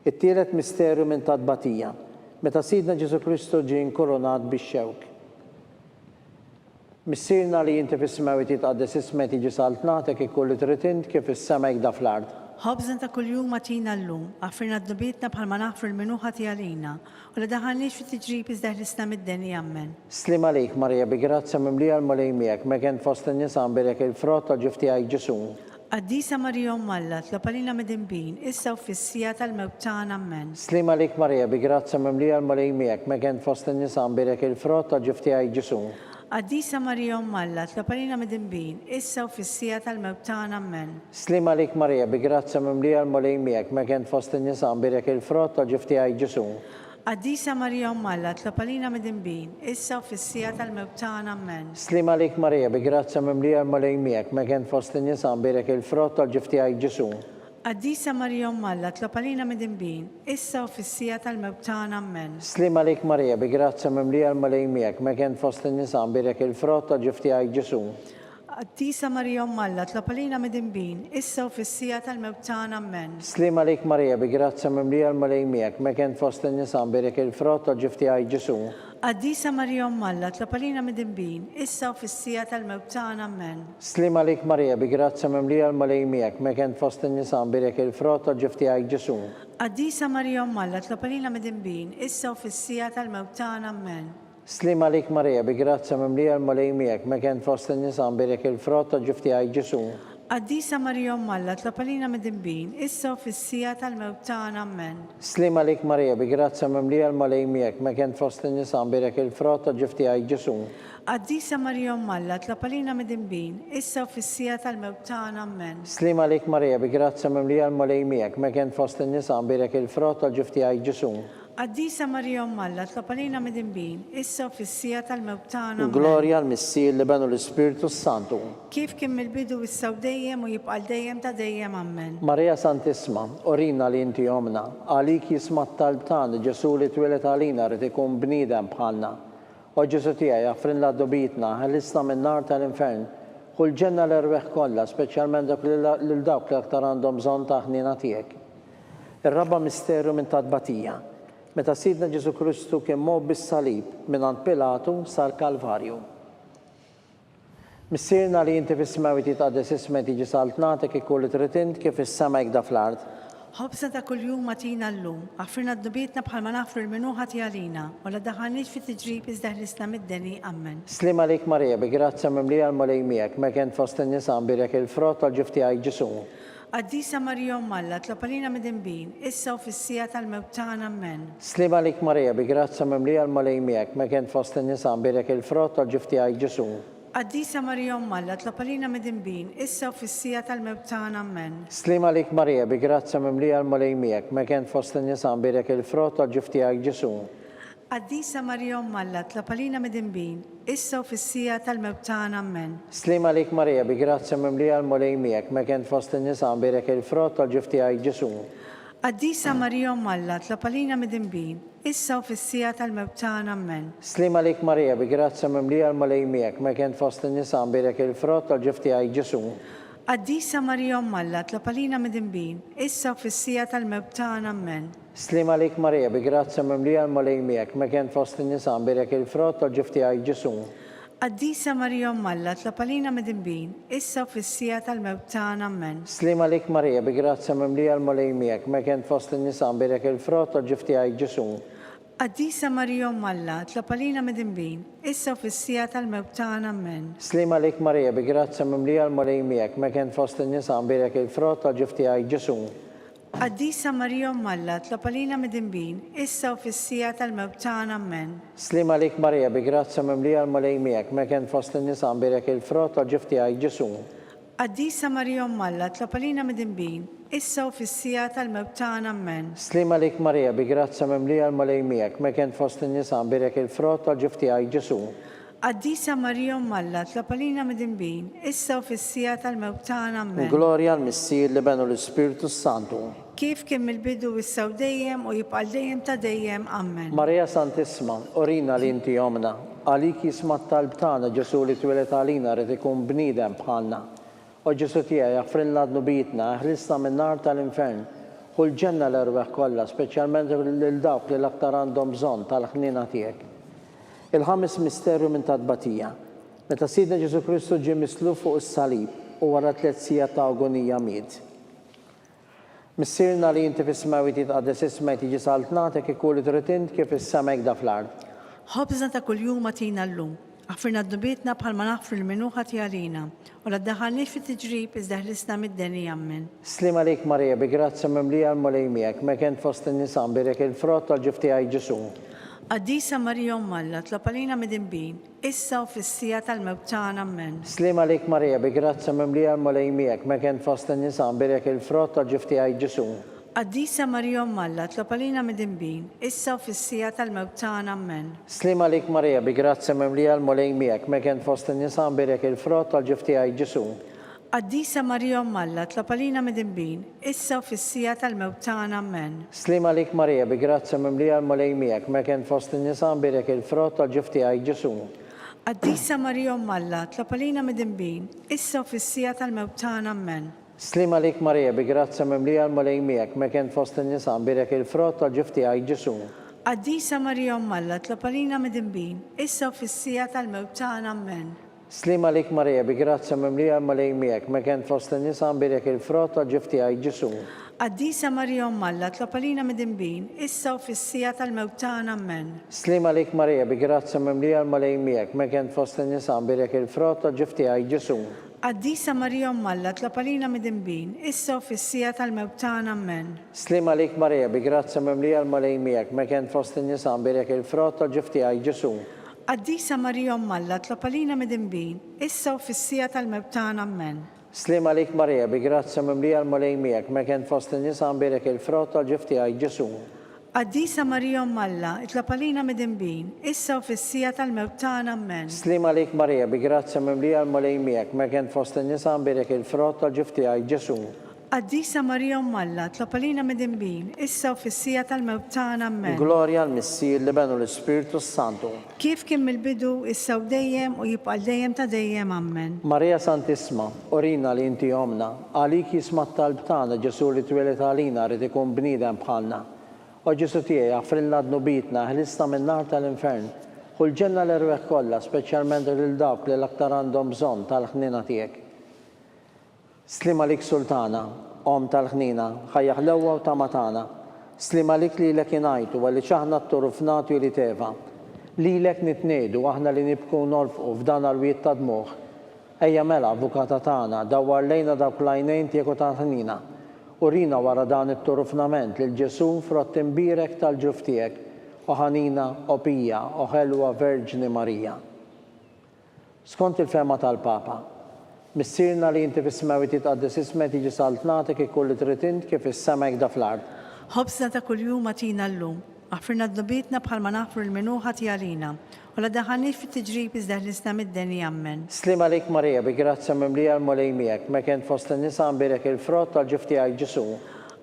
It-tielet misterju minn tadbatija, meta Sidna Ġesu Kristu ġie inkoronat bix-xewk. Missirna li inti fis-smawi titqaddes ismek jiġi saltnatek ikun li trid int kif is-semek da fl-ard. ħobżna ta' kuljum matina llum, għafrina d-dubietna bħalma naħfru l-minuħa tiegħalina, u la daħalniex fit-tiġrib iżda ħlisna mid-deni ammen. Slim għalik, Marija, bi grazzja mimlija l-mulej miegħek, mekent fost in-nisa nbirek il-frott tal-ġuf tiegħek Ġesu. Qaddisa Marija Alla, tlopalina mid-imbin, issa u fissija tal-mewt tagħna ammen. Slim għalik, Marija, bi grazzja mimlija l-mulej miegħek, mekent fost in-nisa nbirek il-frott tal-ġuf tiegħek Ġesu. Qaddisa Marija Alla, tlopalina mid-imbin, issa u fissija tal-mewt tagħna ammen. Slim għalik, Marija, bi grazzja mimlija l-mulej miegħek, mekent fost in-nisa nbirek il-frott tal-ġuf tiegħek Ġesu. Qaddisa Marija Alla, tlopalina mid-imbin, issa u fissija tal-mewt tagħna ammen. Slim għalik, Marija, bi grazzja mimlija l-mulej miegħek, mekent fost in-nisa nbirek il-frott tal-ġuf tiegħek Ġesu. Qaddisa Marija Alla, tlopalina mid-imbin, issa u fissija tal-mewt tagħna ammen. Slim għalik, Marija, bi grazzja mimlija l-mulej miegħek, mekent fost in-nisa nbirek il-frott tal-ġuf tiegħek Ġesu. Qaddisa Marija Alla, tlopalina mid-imbin, issa u fissija tal-mewt tagħna ammen. Slim għalik, Marija, bi grazzja mimlija l-mulej miegħek, mekent fost in-nisa nbirek il-frott tal-ġuf tiegħek Ġesu. Qaddisa Marija Alla, tlopalina mid-imbin, issa u fissija tal-mewt tagħna ammen. Slim għalik, Marija, bi grazzja mimlija l-mulej miegħek, mekent fost in-nisa nbirek il-frott tal-ġuf tiegħek Ġesu. Qaddisa Marija Alla, tlopalina mid-imbin, issa u fissija tal-mewt tagħna ammen. Slim għalik, Marija, bi grazzja mimlija l-mulej miegħek, mekent fost in-nisa nbirek il-frott tal-ġuf tiegħek Ġesu. Qaddisa Marija Alla, tlopalina mid-imbin, issa u fissija tal-mewt tagħna ammen. Slim għalik, Marija, bi grazzja mimlija l-mulej miegħek, mekent fost in-nisa nbirek il-frott tal-ġuf tiegħek Ġesu. Qaddisa Marija Alla, tlopalina mid-imbin, issa u fissija tal-mewt tagħna ammen. Slim għalik, Marija, bi grazzja mimlija l-mulej miegħek, mekent fost in-nisa nbirek il-frott tal-ġuf tiegħek Ġesu. Qaddisa Marija Alla, tlopalina mid-imbin, issa u fissija tal-mewt tagħna ammen. Glorja l-Missier li benu l-Ispiritu Santu. Kif kien mill-bidu issa u dejjem u jibqa' dejjem ta' dejjem ammen. Marija Santisma, orina li inti omna, għalik jisma t-talb tagħna Ġesu li twilet għalina rid ikun bniedem bħalna. O Ġesu tiegħi jaffrin la dobitna, ħellisna min-nar tal-infern, kull ġenna l-erweħ kollha, speċjalment lil dawk li aktar għandhom bżonn ta' ħnina tiegħek. Ir-raba misteru minn tadbatija. Meta Sidna Ġesu Kristu kien mob bis-salib mingħand Pilatu sal-Kalvarju. Missierna li inti fis-smawi titqaddes ismek tiġi saltnatek ikun li trid int kif is-sema hekk fl-ard. Ħobżna ta' kuljum matina llum, għafrina d-dubietna bħalma nafru l-minuħa tiegħalina, u la daħalniex fit-tiġrib iżda ħlisna mid-deni ammen. Slim għalik, Marija, bi grazzja mimlija l-mulej miegħek, mekent fost in-nisa nbirek il-frott tal-ġuf tiegħek Ġesu. Qaddisa Marija Alla, tlopalina mid-imbin, issa u fissija tal-mewt tagħna ammen. Slim għalik, Marija, bi grazzja mimlija l-mulej miegħek, mekent fost in-nisa nbirek il-frott tal-ġuf tiegħek Ġesu. Qaddisa Marija Alla, tlopalina mid-imbin, issa u fissija tal-mewt tagħna ammen. Slim għalik, Marija, bi grazzja mimlija l-mulej miegħek, mekent fost in-nisa nbirek il-frott tal-ġuf tiegħek Ġesu. Qaddisa Marija Alla, tlopalina mid-imbin, issa u fissija tal-mewt tagħna ammen. Slim għalik, Marija, bi grazzja mimlija l-mulej miegħek, mekent fost in-nisa nbirek il-frott tal-ġuf tiegħek Ġesu. Qaddisa Marija Alla, tlopalina mid-imbin, issa u fissija tal-mewt tagħna ammen. Slim għalik, Marija, bi grazzja mimlija l-mulej miegħek, mekent fost in-nisa nbirek il-frott tal-ġuf tiegħek Ġesu. Qaddisa Marija Alla, tlopalina mid-imbin, issa u fissija tal-mewt tagħna ammen. Slim għalik, Marija, bi grazzja mimlija l-mulej miegħek, mekent fost in-nisa nbirek il-frott tal-ġuf tiegħek Ġesu. Qaddisa Marija Alla, tlopalina mid-imbin, issa u fissija tal-mewt tagħna ammen. Slim għalik, Marija, bi grazzja mimlija l-mulej miegħek, mekent fost in-nisa nbirek il-frott tal-ġuf tiegħek Ġesu. Qaddisa Marija Alla, tlopalina mid-imbin, issa u fissija tal-mewt tagħna ammen. Slim għalik, Marija, bi grazzja mimlija l-mulej miegħek, mekent fost in-nisa nbirek il-frott tal-ġuf tiegħek Ġesu. Qaddisa Marija Alla, tlopalina mid-imbin, issa u fissija tal-mewt tagħna ammen. Slim għalik, Marija, bi grazzja mimlija l-mulej miegħek, mekent fost in-nisa nbirek il-frott tal-ġuf tiegħek Ġesu. Qaddisa Marija Alla, tlopalina mid-imbin, issa u fissija tal-mewt tagħna ammen. Slim għalik, Marija, bi grazzja mimlija l-mulej miegħek, mekent fost in-nisa nbirek il-frott tal-ġuf tiegħek Ġesu. Qaddisa Marija Alla, tlopalina mid-imbin, issa u fissija tal-mewt tagħna ammen. Glorja l-Missier li benu l-Ispiritu Santu. Kif kien mill-bidu issa u dejjem u jibqa' dejjem ta' dejjem ammen. Marija Santisma, orina li inti omna, għalik jisma t-talb tagħna Ġesu li twilet għalina rid ikun bniedem bħalna. O Ġesu tiegħi jaffrin la dnubitna, ħlisna min-nar tal-infern, kull ġenna l-erweħ kollha, speċjalment lil dawk li l-aktar għandhom bżonn tal-ħnina tiegħek. Il-ħames misterju minn tadbatija. Meta Sidna Ġesu Kristu ġie misluf fuq is-salib u wara 3 sigħat ta' agonija miet. Missirna li inti fis-smawi titqaddes ismek tiġi saltnatek ikun li trid int kif is-semek da fl-ard. ħobżna ta' kuljum atina llum. Għafirna d-dubietna bħalma naħfru l-minuħa tiegħalina u la ddaħħalniex fit-tiġrib iżda ħlisna mid-deni ammen. Slim għalik Marija bi grazzja mimlija l-mulej miegħek mekent fost in-nisa birek il-frott tal-ġif tiegħi Ġesu. Qaddisa Marija Alla, tlopalina mid-imbin, issa u fis-sija tal-mewt tagħna ammen. Slim għalik Marija bi grazzja mimlija l-mulej miegħek mekent fost in-nisa birek il-frott tal-ġif tiegħi Ġesu. Qaddisa Marija Alla, tlopalina mid-imbin, issa u fis-sija tal-mewt tagħna ammen. Slim għalik Marija bi grazzja mimlija l-mulej miegħek mekent fost in-nisa birek il-frott tal-ġif tiegħi Ġesu. Qaddisa Marija Alla, tlopalina mid-imbin, issa u fis-sija tal-mewt tagħna ammen. Slim għalik Marija bi grazzja mimlija l-mulej miegħek mekent fost in-nisa birek il-frott tal-ġif tiegħi Ġesu. Qaddisa Marija Alla, tlopalina mid-imbin, issa u fis-sija tal-mewt tagħna ammen. Slim għalik Marija bi grazzja mimlija l-mulej miegħek mekent fost in-nisa birek il-frott tal-ġif tiegħi Ġesu. Qaddisa Marija Alla, tlopalina mid-imbin, issa u fis-sija tal-mewt tagħna ammen. Slim għalik Marija bi grazzja mimlija l-mulej miegħek mekent fost in-nisa birek il-frott tal-ġif tiegħi Ġesu. Qaddisa Marija Alla, tlopalina mid-imbin, issa u fis-sija tal-mewt tagħna ammen. Slim għalik Marija bi grazzja mimlija l-mulej miegħek mekent fost in-nisa birek il-frott tal-ġif tiegħi Ġesu. Qaddisa Marija Alla, tlopalina mid-imbin, issa u fis-sija tal-mewt tagħna ammen. Slim għalik Marija bi grazzja mimlija l-mulej miegħek mekent fost in-nisa birek il-frott tal-ġif tiegħi Ġesu. Qaddisa Marija Alla, tlopalina mid-imbin, issa u fis-sija tal-mewt tagħna ammen. Slim għalik Marija bi grazzja mimlija l-mulej miegħek mekent fost in-nisa birek il-frott tal-ġif tiegħi Ġesu. Qaddisa Marija Alla, tlopalina mid-imbin, issa u fis-sija tal-mewt tagħna ammen. Slim għalik Marija bi grazzja mimlija l-mulej miegħek mekent fost in-nisa birek il-frott tal-ġif tiegħi Ġesu. Qaddisa Marija Alla, tlopalina mid-imbin, issa u fis-sija tal-mewt tagħna ammen. Glorja l-Missier li benu l-Ispiritu Santu. Kif kien mill-bidu issa u dejjem u jibqa' dejjem ta' dejjem ammen. Marija Santisma, orina li inti omna, għalik jisma' talb tagħna Ġesu li twilet għalina rid ikun bniedem bħalna. O Ġesu tiegħi għafrilna d-nubitna, ħlisna min-nar tal-infern. Kull ġenna l-erweħ kollha, speċjalment lil dawk li l-aktar għandhom bżonn tal-ħnina tiegħek. Slim għalik Sultana, om tal-ħnina, ħajjaħ l-ewwa u tamatana. Slim għalik li l-ek jinajtu, għalli ċaħna t-turufnatu li teva. Li l-ek nitnedu, aħna li nibku nolfqu f'dan għal-wiet ta' dmuħ. Ejja mela, avukata tagħna, dawwar lejna dawk lajnejn tiegħek u tal-ħnina. Urina wara dan it-turufnament lil Ġesu frott imbirek tal-ġuf tiegħek, o ħanina, o pija, o ħelwa Verġni Marija. Skont il-fema tal-Papa, missirna li inti fis-smawi titqaddes ismek tiġi saltnatek ikun li trid int kif is-semek da fl-ard. Ħobżna ta' kuljum atina llum, għafirna d-dubietna bħalma naħfru l-minuħa tiegħalina u la daħħalniex fit-tiġrib iżda ħlisna mid-deni ammen. Slim għalik Marija bi grazzja mimlija l-mulej miegħek mekent fost in-nisa birek il-frott tal-ġif tiegħi Ġesu.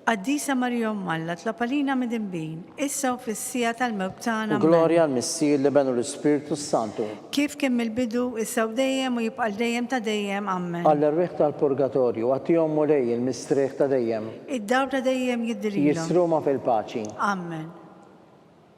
Qaddisa Marija Alla, tlopalina mid-imbin, issa u fis-sija tal-mewt tagħna ammen. Glorja l-Missier li benu l-Ispiritu Santu. Kif kien mill-bidu issa u dejjem u jibqa' dejjem ta' dejjem ammen. Għall-erwieħ tal-Purgatorju, għattihom mulej il-mistrieħ ta' dejjem. Id-dawl ta' dejjem jiddirilhom. Jisruma fil-paċi. Ammen.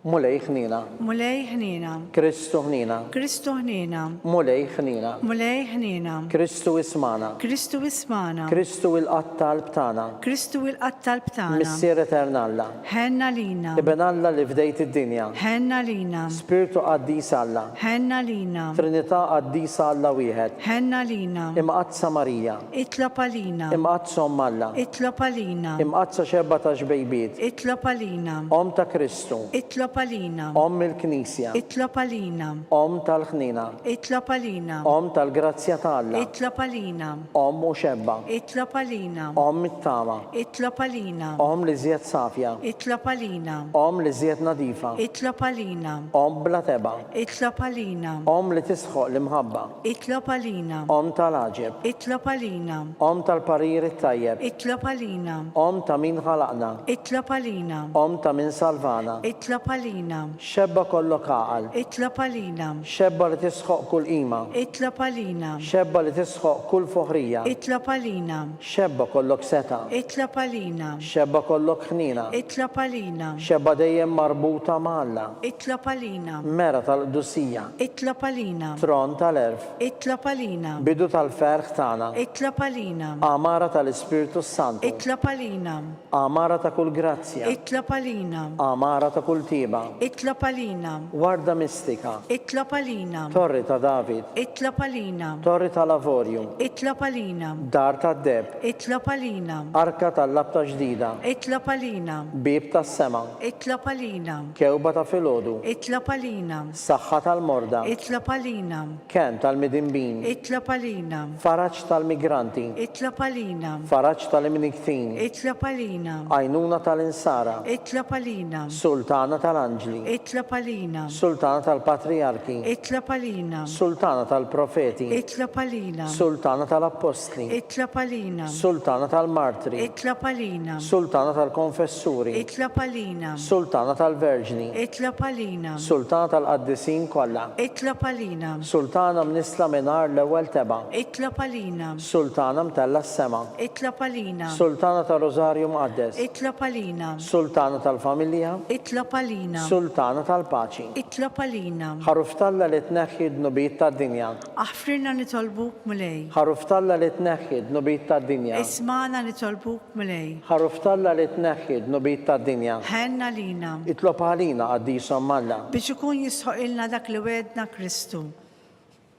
Mulej ħnina. Mulej ħnina. Kristu ħnina. Kristu ħnina. Mulej ħnina. Mulej ħnina. Kristu ismana. Kristu ismana. Kristu il-qattal btana. Kristu il-qattal btana. Missier eternalla. Ħenna lina. Ibn Alla li fdejt id-dinja. Ħenna lina. Spiritu qaddis Alla. Ħenna lina. Trinità qaddisa Alla wieħed. Ħenna lina. Imqazza Marija. Itlopa lina. Imqazza Alla. Itlopa lina. Imqazza 14 bejbiet. Itlopa lina. Om ta' Kristu. Itlopa lina. Om il-Knisja. Itlopa lina. Om tal-ħnina. Itlopa lina. Om tal-grazzja ta' Alla. Itlopa lina. Om u xebba. Itlopa lina. Om it-tama. Itlopa lina. Om li zjed safja. Itlopa lina. Om li zjed nadifa. Itlopa lina. Om bla teba. Itlopa lina. Om li tisħoq l-imħabba. Itlopa lina. Om tal-aġeb. Itlopa lina. Om tal-parir it-tajjeb. Itlopa lina. Om ta' min ħalaqna. Itlopa lina. Om ta' min salvana. Itlopa għalina. Xebba kollok għaqal. Itlob għalina. Xebba li tisħoq kull qima. Itlob għalina. Xebba li tisħoq kull foħrija. Itlob għalina. Xebba kollok seta. Itlob għalina. Xebba kollok ħnina. Itlob għalina. Xebba dejjem marbuta ma'Alla. Itlob għalina. Mera tal-qdussija. Itlob għalina. Tron tal-erf. Itlob għalina. Bidu tal-ferħ tagħna. Itlob għalina. Amara tal-Ispirtu Santu. Itlob għalina. Amara ta' kull grazzja. Itlob għalina. Amara ta' kull tiba. Itlob għalina. Warda mistika. Itlob għalina. Torri ta' David. Itlob għalina. Torri tal-Lavorju. Itlob għalina. Dar ta' Deb. Itlob għalina. Arka tal-Labta ġdida. Itlob għalina. Bib tas sema. Itlob għalina. Kewba ta' filodu. Itlob għalina. Saħħa tal-morda. Itlob għalina. Ken tal-midimbin. Itlob għalina. Faraġġ tal-migranti. Itlob għalina. Faraġġ tal-imniktin. Itlob għalina. Għajnuna tal-insara. Itlob għalina. Sultana tal-anġli. Itlob għalina. Sultana tal-patriarki. Itlob għalina. Sultana tal-profeti. Itlob għalina. Sultana tal-apostli. Itlob għalina. Sultana tal-martri. Itlob għalina. Sultana tal-konfessuri. Itlob għalina. Sultana tal-verġni. Itlob għalina. Sultana tal-qaddisin kollha. Itlob għalina. Sultana mnisla minar l-ewwel teba. Itlob għalina. Sultana mtella s-sema. Itlob għalina. Sultana tal-Rożarju Mqaddes. Itlob għalina. Sultana tal-familja. Itlob għalina. Sultana tal-paċi. Itlob għalina. Ħaruftalla li tneħħi d-nubiet tad-dinja. Aħfrirna nitolbuk mulej. Ħaruftalla li tneħħi d-nubiet tad-dinja. Ismana nitolbuk mulej. Ħaruftalla li tneħħi d-nubiet tad-dinja. Ħenna lina. Itlob għalina għaddisom Alla. Biex ikun jisħoqilna dak li wedna Kristu.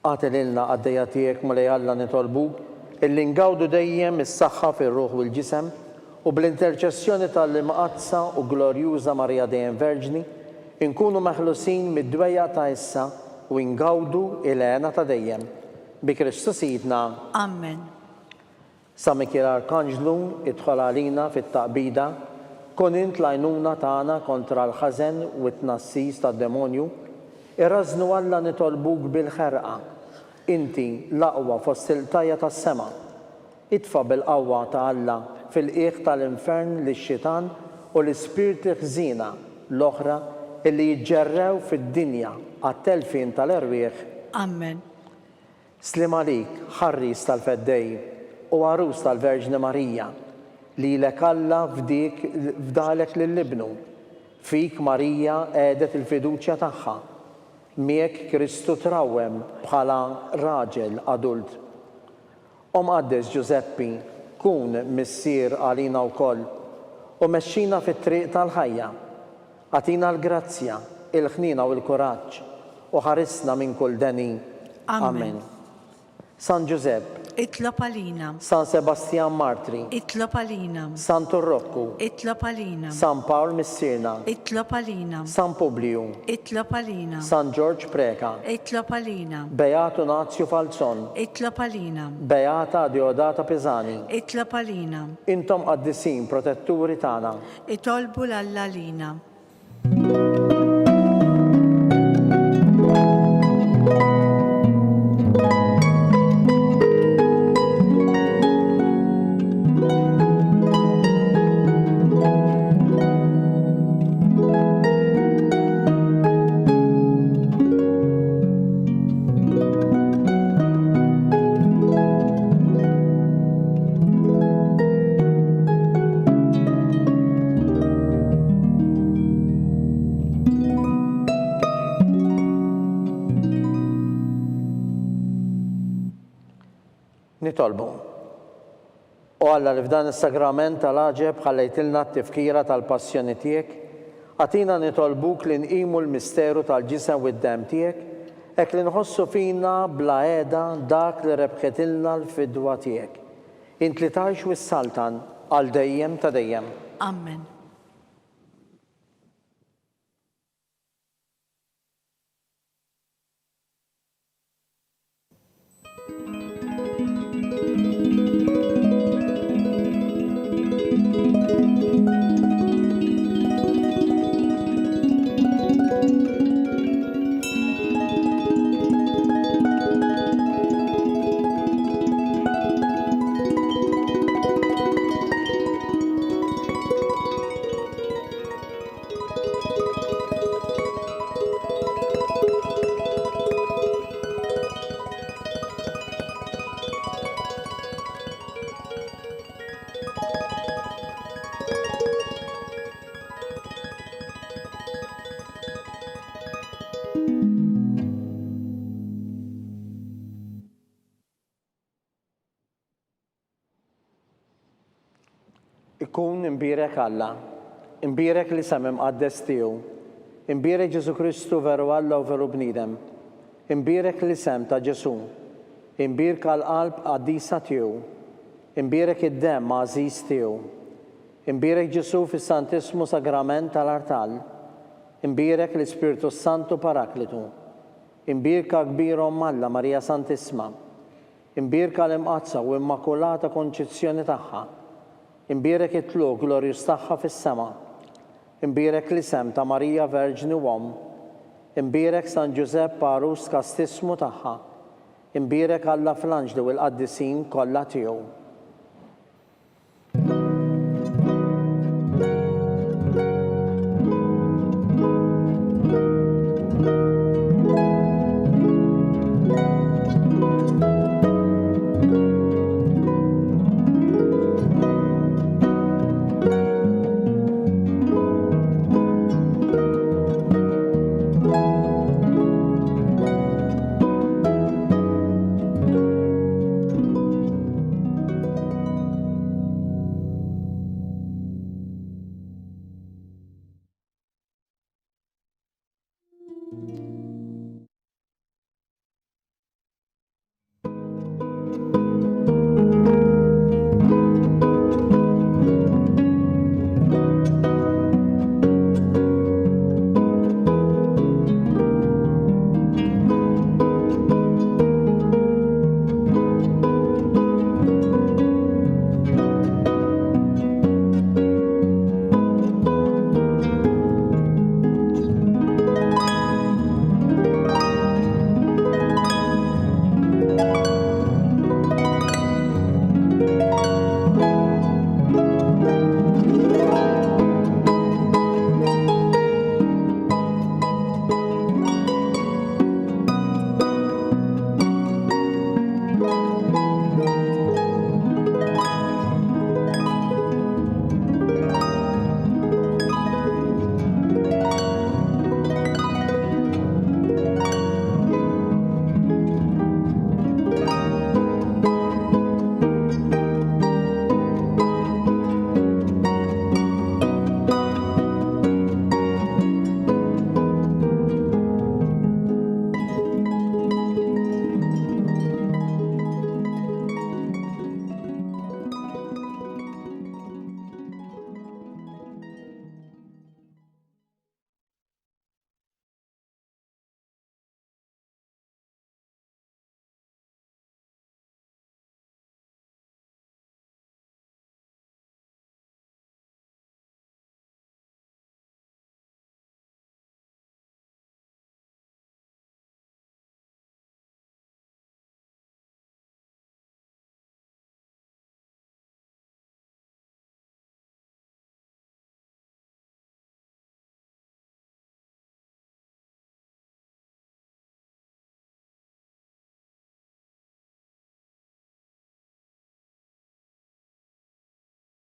Għatililna għaddejja tiegħek mulej Alla nitolbuk illi ngawdu dejjem is-saħħa fir-ruħ u l-ġisem u bl-interċessjoni tal-imqazza u glorjuża Marija dejjem Verġni inkunu meħlusin mid-dwejja ta' issa u ngawdu il-għena ta' dejjem. Bi Kristu Sidna. Amen. Sa Mikil Arkanġlu idħol għalina fit-taqbida kun int l-għajnuna tagħna kontra l-ħażen u t-tnassis tad-demonju irrażnu Alla nitolbuk bil-ħerqa. Inti l-aqwa fost il-tajja tas-sema. Itfa bil-qawwa ta' Alla fil-qiegħ tal-infern lix-xitan u l-ispirti ħżina l-oħra illi jiġġerrew fid-dinja għat-telfin tal-erwieħ. Amen. Slim għalik, ħarris tal-feddej u għarus tal-Verġni Marija li lek Alla fdalek lill-ibnu. Fik Marija għedet il-fiduċja tagħha. Miek Kristu trawem bħala raġel adult. Qaddes Giuseppi, kun missier għalina wkoll u mexxina fit-triq tal-ħajja. Għatina l-grazzja, il-ħnina u l-kuraġġ u ħarisna minn kull deni. Amen. San Giuseppe, Itlob għalina. San Sebastian Martri, Itlob għalina. San Turrokku, Itlob għalina. San Pawl Missirna, Itlob għalina. San Publiu, Itlob għalina. San George Preka, Itlob għalina. Beato Nazio Falzon, Itlob għalina. Beata Diodata Pisani. Itlob għalina. Intom qaddisin protetturi tagħna. Itolbu l-Alla lina. Nitolbu. U Alla li f'dan is-sagrament tal-aġeb ħallejtilna t-tifkira tal-passjoni tiegħek, għatina nitolbuk li nqimu l-misteru tal-ġisem u d-dem tiegħek, hekk li nħossu fina bla qiegħda dak li rebħetilna l-fidwa tiegħek. Int li tgħix u s-saltan għal dejjem ta' dejjem. Amen. Ikun imbirek Alla, imbirek li semem għaddes tiegħu, imbirek Ġesu Kristu veru Alla u veru bniedem, imbirek li sem ta' Ġesu, imbirek għal-qalb għaddisa tiegħu, imbirek id-dem għażiż tiegħu, imbirek Ġesu fis-Santismu Sagrament tal-Artal, imbirek l-Ispiritu Santu Paraklitu, imbirka kbirhom Alla Marija Santissima, imbirka l-imqazza u immakulata konċizzjoni tagħha, imbirek it-tlu glorjus tagħha fis-sema, imbirek l-isem ta' Marija Verġni Uom, imbirek San Giuseppe Parus kastismu tagħha, imbirek Alla fl-anġlu u l-qaddisin kollha tiegħu.